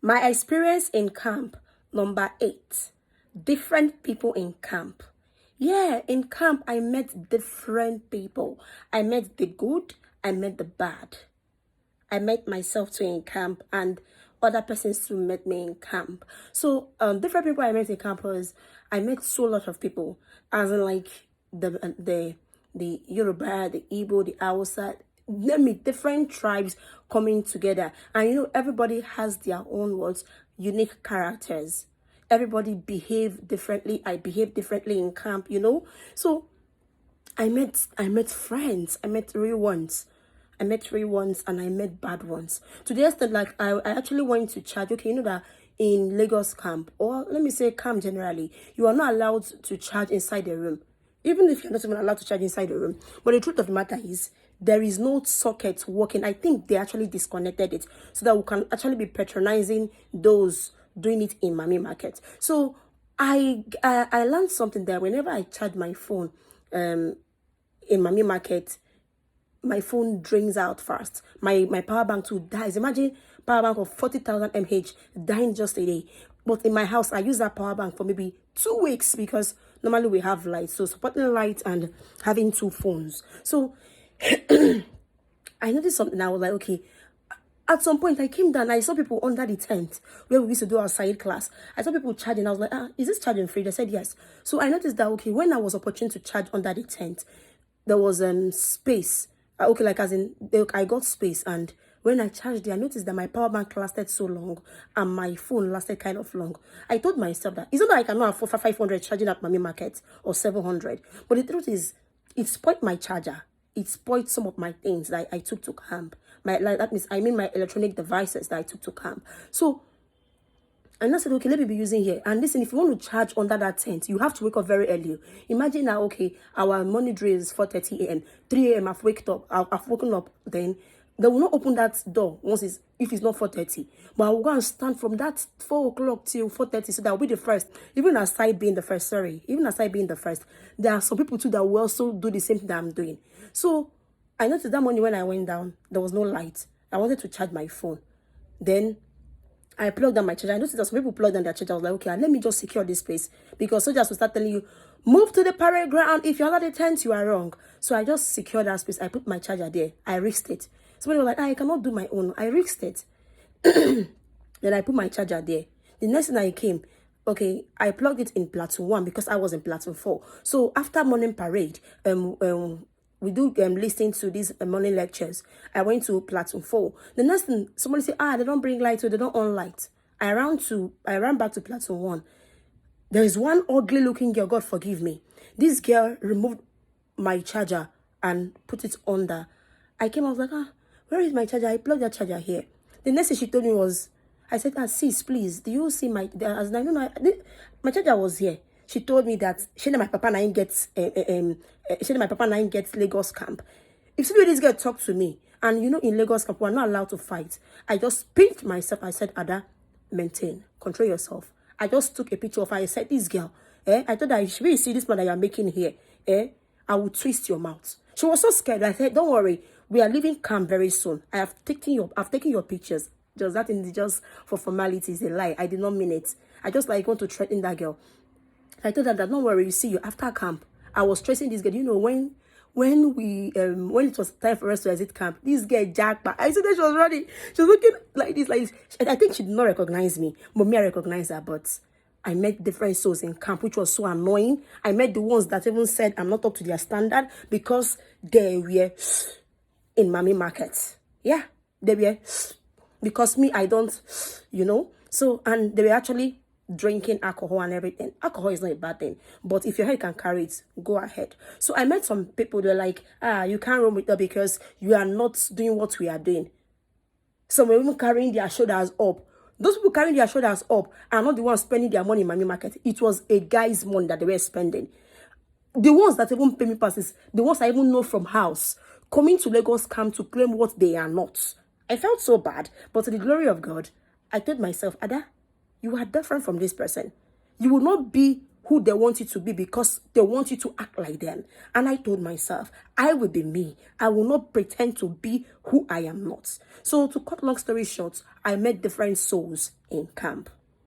My experience in camp, number 8. Different people in camp. Yeah, in camp, I met different people. I met the good, I met the bad. I met myself too in camp, and other persons too met me in camp. So, different people I met in camp was, I met so lot of people, as in like the Yoruba, the Igbo, the Hausa, let me different tribes coming together, and everybody has their own words, unique characters. Everybody behave differently. I behave differently in camp. So I met friends. I met real ones. I met real ones and I met bad ones. To the extent like I actually went to charge. Okay, that in Lagos camp, or let me say camp generally, you are not allowed to charge inside the room. Even if you're not even allowed to charge inside the room. But the truth of the matter is there is no socket working. I think they actually disconnected it so that we can actually be patronizing those doing it in Mami Market. So I learned something there. Whenever I charge my phone in Mami Market, my phone drains out fast. My power bank too dies. Imagine power bank of 40,000 mAh dying just a day. But in my house, I use that power bank for maybe 2 weeks because normally we have light. So supporting light and having two phones. So I noticed something. I was like, okay. At some point, I came down. I saw people under the tent where we used to do our side class. I saw people charging. I was like, is this charging free? They said yes. So I noticed that, okay, when I was opportune to charge under the tent, there was space. Okay, like as in, I got space. And when I charged it, I noticed that my power bank lasted so long and my phone lasted kind of long. I told myself that it's not that I cannot afford 500 charging at Mami Market or 700. But the truth is, it spoiled my charger. It spoiled some of my things that I took to camp. That means I mean my electronic devices that I took to camp. So and I said, okay, let me be using here. And listen, if you want to charge under that tent, you have to wake up very early. Imagine now, okay, our morning drill is 4:30 a.m. 3 a.m. I've woken up. Then they will not open that door if it's not 4:30. But I will go and stand from that 4 o'clock till 4:30, so that will be the first. Even aside being the first, there are some people too that will also do the same thing that I'm doing. So I noticed that morning when I went down, there was no light. I wanted to charge my phone. Then I plugged down my charger. I noticed that some people plugged down their charger. I was like, okay, let me just secure this space. Because soldiers will start telling you, move to the parade ground. If you're not at the tent, you are wrong. So I just secured that space. I put my charger there. I risked it. Somebody was like, I cannot do my own. I risked it. Then I put my charger there. The next thing I came, okay, I plugged it in platoon 1 because I was in platoon 4. So after morning parade, we do listen to these morning lectures. I went to platoon 4. The next thing, somebody said, they don't bring light, so they don't on light. I ran back to platoon 1. There is one ugly looking girl, God forgive me. This girl removed my charger and put it under. I was like, where is my charger? I plugged that charger here. The next thing she told me was, I said, sis, please, do you see my, as I don't know, my charger was here. She told me that she and my papa nine gets Lagos camp. If somebody this girl talk to me, and in Lagos camp we're not allowed to fight, I just pinched myself. I said, Ada, maintain, control yourself. I just took a picture of her. I said, this girl, I thought that if you see this man that you're making here, I will twist your mouth. She was so scared. I said, don't worry, we are leaving camp very soon. I've taken your pictures. Just that is just for formalities, a lie. I did not mean it. I just want to threaten that girl. I told her that don't worry, you see you after camp. I was stressing this girl. When it was time for us to exit camp, this girl jackpot. I said that she was running. She was looking like this. I think she did not recognize me, but me I recognized her. But I met different souls in camp, which was so annoying. I met the ones that even said I'm not up to their standard because they were in Mami Market. Yeah, they were because me I don't, So and they were actually drinking alcohol and everything. Alcohol is not a bad thing, but if your head can carry it, go ahead. So I met some people. They're like, you can't run with her because you are not doing what we are doing. Some were even carrying their shoulders up. Those people carrying their shoulders up are not the ones spending their money in Mami Market. It was a guy's money that they were spending. The ones that even pay me passes, the ones I even know from house, coming to Lagos camp to claim what they are not. I felt so bad, but to the glory of God, I told myself, Ada, you are different from this person. You will not be who they want you to be because they want you to act like them. And I told myself, I will be me. I will not pretend to be who I am not. So to cut long story short, I met different souls in camp.